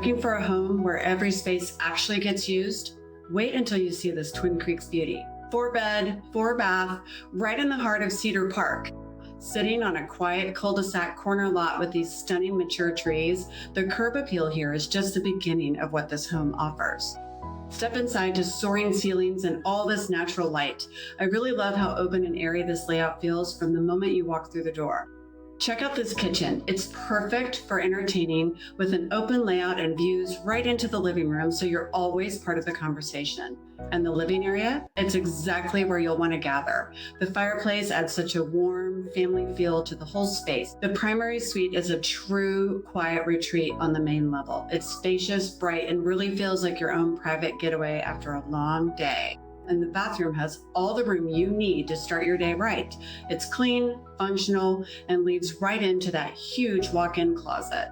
Looking for a home where every space actually gets used? Wait until you see this Twin Creeks beauty. 4-bed, 4-bath, right in the heart of Cedar Park. Sitting on a quiet cul-de-sac corner lot with these stunning mature trees, the curb appeal here is just the beginning of what this home offers. Step inside to soaring ceilings and all this natural light. I really love how open and airy this layout feels from the moment you walk through the door. Check out this kitchen. It's perfect for entertaining with an open layout and views right into the living room, so you're always part of the conversation. And the living area, it's exactly where you'll want to gather. The fireplace adds such a warm family feel to the whole space. The primary suite is a true quiet retreat on the main level. It's spacious, bright, and really feels like your own private getaway after a long day. And the bathroom has all the room you need to start your day right. It's clean, functional, and leads right into that huge walk-in closet.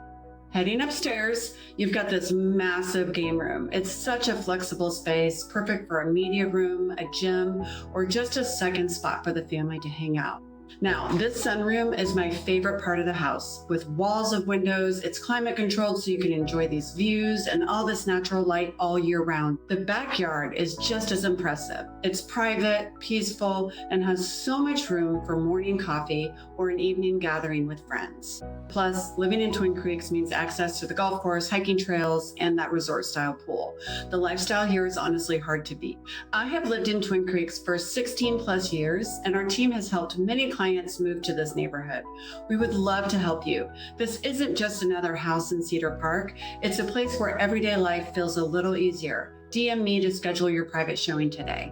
Heading upstairs, you've got this massive game room. It's such a flexible space, perfect for a media room, a gym, or just a second spot for the family to hang out. Now, this sunroom is my favorite part of the house. With walls of windows, it's climate controlled so you can enjoy these views and all this natural light all year round. The backyard is just as impressive. It's private, peaceful, and has so much room for morning coffee or an evening gathering with friends. Plus, living in Twin Creeks means access to the golf course, hiking trails, and that resort-style pool. The lifestyle here is honestly hard to beat. I have lived in Twin Creeks for 16 plus years, and our team has helped many clients move to this neighborhood. We would love to help you. This isn't just another house in Cedar Park. It's a place where everyday life feels a little easier. DM me to schedule your private showing today.